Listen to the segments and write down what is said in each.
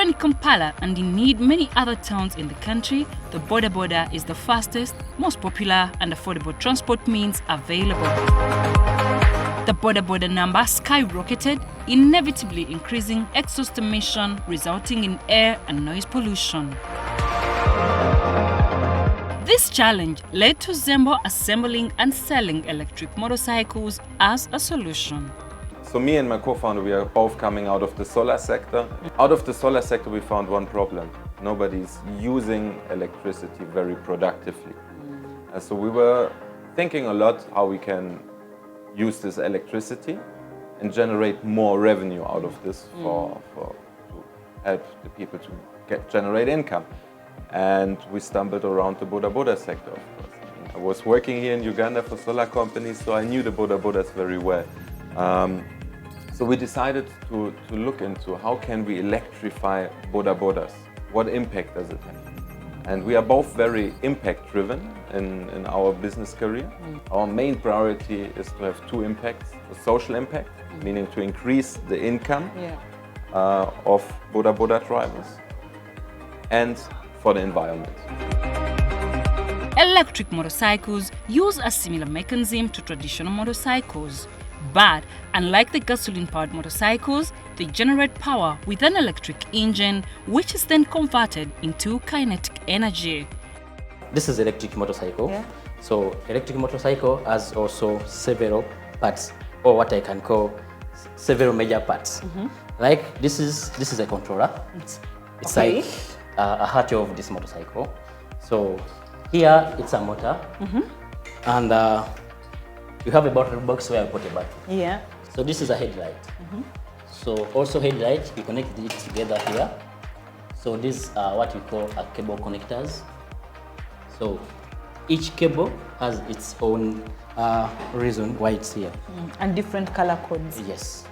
in Kampala and indeed many other towns in the country, the Boda Boda is the fastest, most popular and affordable transport means available. The Boda Boda number skyrocketed, inevitably increasing exhaust emission, resulting in air and noise pollution. This challenge led to Zembo assembling and selling electric motorcycles as a solution. So me and my co-founder, we are both coming out of the solar sector. Out of the solar sector, we found one problem. Nobody's using electricity very productively. So we were thinking a lot how we can use this electricity and generate more revenue out of this to help the people to generate income. And we stumbled around the Boda Boda sector, of course. I was working here in Uganda for solar companies, so I knew the Boda Bodas very well. So we decided to look into how can we electrify Boda Bodas? What impact does it have? And we are both very impact driven in our business career. Our main priority is to have two impacts: the social impact, meaning to increase the income of Boda Boda drivers, and for the environment. Electric motorcycles use a similar mechanism to traditional motorcycles. But unlike the gasoline-powered motorcycles, they generate power with an electric engine, which is then converted into kinetic energy. This is electric motorcycle. Yeah. So electric motorcycle has also several parts, or what I can call several major parts. Like this is a controller. It's like a heart of this motorcycle. So here it's a motor, and you have a battery box where I put a battery. Yeah. So this is a headlight. So also headlight, you connect it together here. So these are what we call a cable connectors. So each cable has its own reason why it's here. And different color codes. Yes.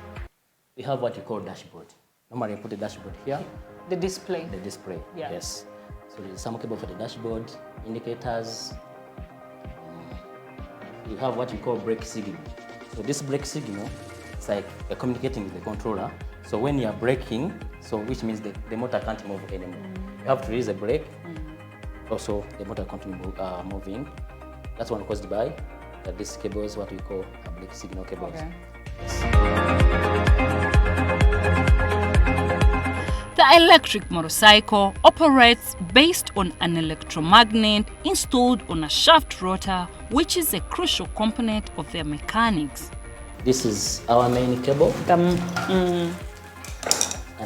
We have what you call dashboard. Normally you put the dashboard here. The display. The display, yeah. Yes. So there's some cable for the dashboard, indicators. You have what you call brake signal. So this brake signal, it's like communicating with the controller. So when you're braking, so which means the motor can't move anymore. You have to release the brake. Also, the motor can't moving. That's one caused by this cable is what we call a brake signal cable. Okay. The electric motorcycle operates based on an electromagnet installed on a shaft rotor, which is a crucial component of their mechanics. This is our main cable. And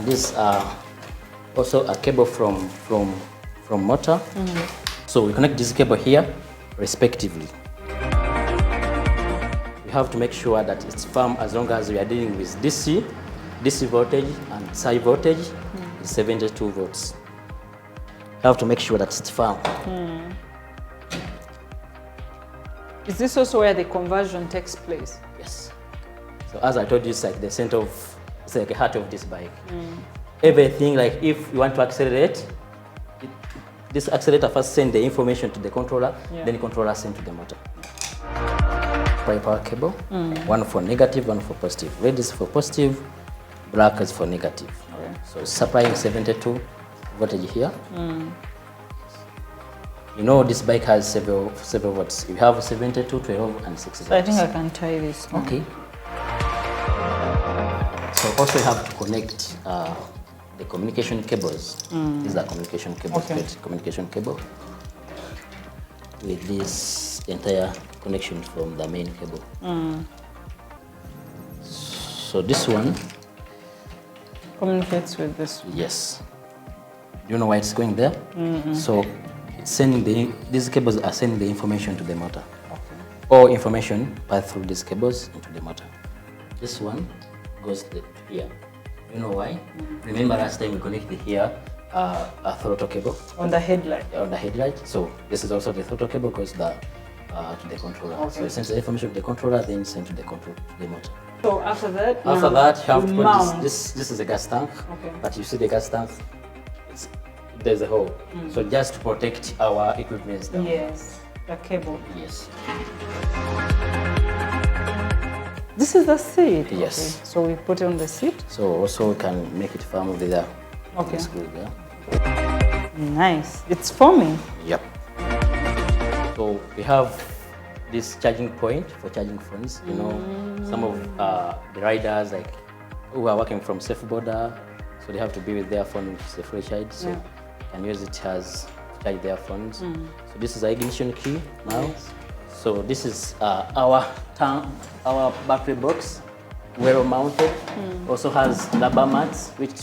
this also a cable from motor. So we connect this cable here respectively. We have to make sure that it's firm as long as we are dealing with DC voltage and high voltage is 72 volts. You have to make sure that it's firm. Is this also where the conversion takes place? Yes. So as I told you, it's like the center of, it's like a heart of this bike. Everything, like if you want to accelerate, this accelerator first sends the information to the controller, then the controller sends to the motor. Power cable, one for negative, one for positive. Red is for positive, black is for negative. So it's supplying 72 voltage here. You know this bike has several volts. You have 72, 12, and 6 volts. So I think I can tie this. Okay. So also you have to connect the communication cables. These are communication cables. Communication cable with this entire connection from the main cable. So this one communicates with this. Yes. Do you know why it's going there? So it's sending these cables are sending the information to the motor. All information pass through these cables into the motor. This one goes here. You know why? Remember last time we connected here a throttle cable on the headlight. On the headlight. So this is also the throttle cable goes to the controller. So it sends the information to the controller, then sent to the motor. So after that, you have to put this is a gas tank. But you see the gas tank, there's a hole. So just to protect our equipment. Yes, the cable. Yes. This is the seat. Yes. Okay. So we put it on the seat. So also we can make it firm with the Okay. This screw there. Nice. It's foaming. Yep. So we have this charging point for charging phones. You know, some of the riders like who are working from Safe Boda, so they have to be with their phone, which is a free charge. So you can use it as to charge their phones. So this is our ignition key now. Yes. So this is our battery box, well mounted. Also has rubber mats, which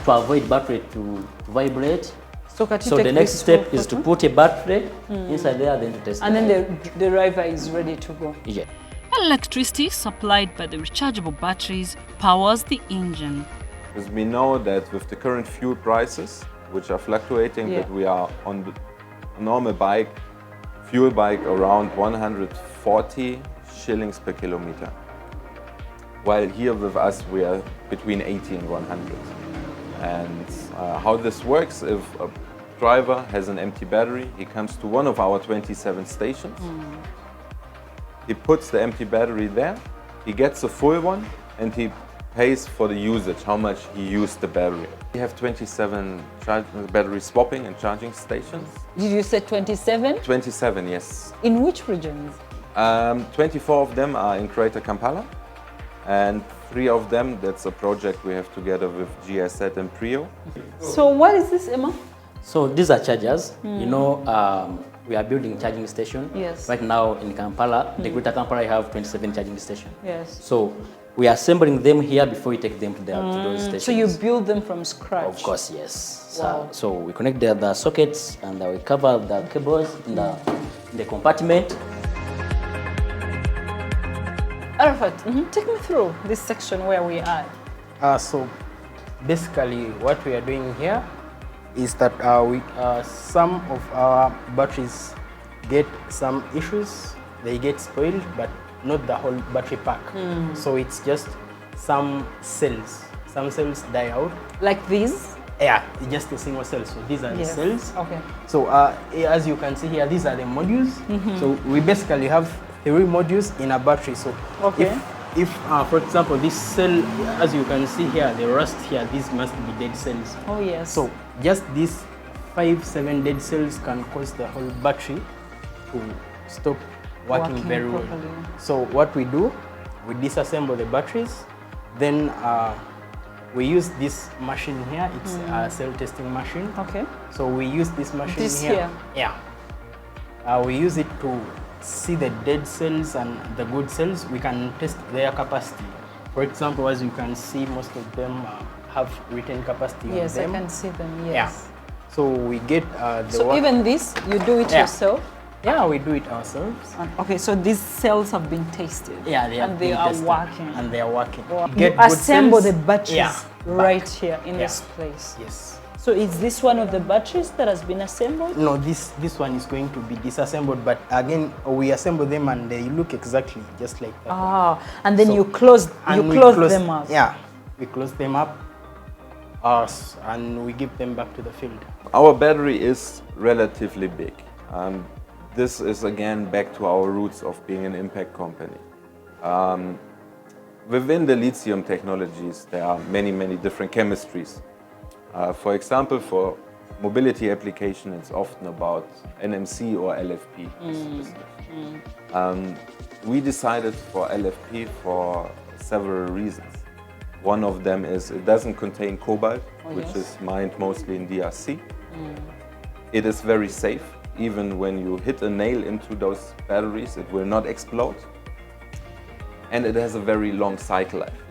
to avoid battery to vibrate. So, can you So take the next this step is to photo? put a battery inside there, then to test And it. then the driver is ready to go. Yeah. Electricity supplied by the rechargeable batteries powers the engine. Because we know that with the current fuel prices, which are fluctuating, that we are on the normal bike, fuel bike, around 140 shillings per kilometer. While here with us, we are between 80 and 100. And how this works, if a driver has an empty battery, he comes to one of our 27 stations. He puts the empty battery there, he gets a full one, and he pays for the usage, how much he used the battery. We have 27 battery swapping and charging stations. Did you say 27? 27, yes. In which regions? 24 of them are in Greater Kampala, and 3 of them, that's a project we have together with GIZ and Prio. So what is this, Emma? So these are chargers. You know, we are building charging station. Yes. Right now in Kampala, the Greater Kampala, I have 27 charging stations. Yes. So we are assembling them here before we take them to those stations. So you build them from scratch? Of course, yes. Wow. So we connect the sockets and we cover the cables in the compartment. Arafat, take me through this section where we are. So basically what we are doing here is that some of our batteries get some issues, they get spoiled, but not the whole battery pack. So it's just some cells. Some cells die out. Like these? Yeah, it's just a single cell. So these are the cells. Okay. So as you can see here, these are the modules. So we basically have 3 modules in a battery. So if for example, this cell, as you can see here, the rust here, these must be dead cells. Oh yes. So just these 5-7 dead cells can cause the whole battery to stop working very well. properly. So what we do, we disassemble the batteries, then we use this machine here. It's a cell testing machine. Okay. So we use this machine This here. here? Yeah. We use it to see the dead cells and the good cells. We can test their capacity. For example, as you can see, most of them have retained capacity Yes, on I them. can see them, yes. Yeah. So we get the So one. even this, you do it yourself? Yeah, we do it ourselves. Okay, so these cells have been tasted? Yeah, they have and they been are tested, working? and they are working. Wow. You get You good assemble cells. the batteries Yeah, right back. here in Yeah. this place? Yes. So is this one of the batteries that has been assembled? No, this one is going to be disassembled, but again, we assemble them and they look exactly just like that. Ah, and then So- you close And we them up? Yeah, we close them up and we give them back to the field. Our battery is relatively big. This is again back to our roots of being an impact company. Within the lithium technologies, there are many, many different chemistries. For example, for mobility application, it's often about NMC or LFP. We decided for LFP for several reasons. One of them is it doesn't contain cobalt, which is mined mostly in DRC. It is very safe. Even when you hit a nail into those batteries, it will not explode. And it has a very long cycle life.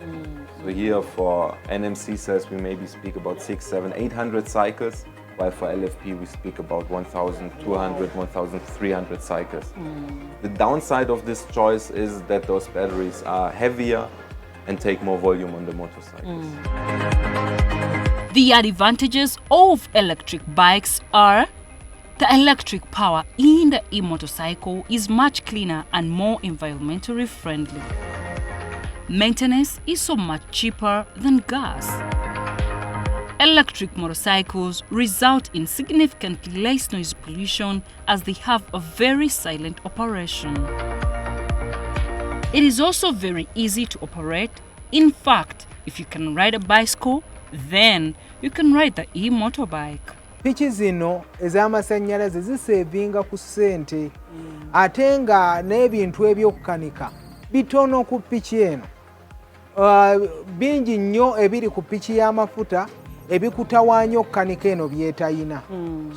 So here for NMC cells, we maybe speak about 600, 700, 800 cycles, while for LFP we speak about 1,200, 1,300 cycles. The downside of this choice is that those batteries are heavier and take more volume on the motorcycles. The advantages of electric bikes are the electric power in the e-motorcycle is much cleaner and more environmentally friendly. Maintenance is so much cheaper than gas. Electric motorcycles result in significantly less noise pollution as they have a very silent operation. It is also very easy to operate. In fact, if you can ride a bicycle, Then you can ride the e-motorbike. Piki zino ez'amasannyalaze ziseevinga ku ssente ate nga n'ebintu eby'okukanika bitono ku piki eno. Bingi nnyo ebiri ku piki y'amafuta ebikutawaanya okukanika eno byetayina.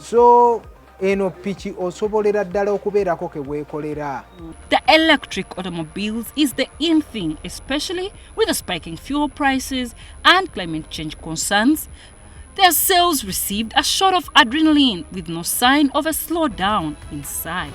So eno piki osobolera ddala okubeerako ke weekolera. The electric automobiles is the in thing, especially with the spiking fuel prices and climate change concerns. Their sales received a shot of adrenaline with no sign of a slowdown in sight.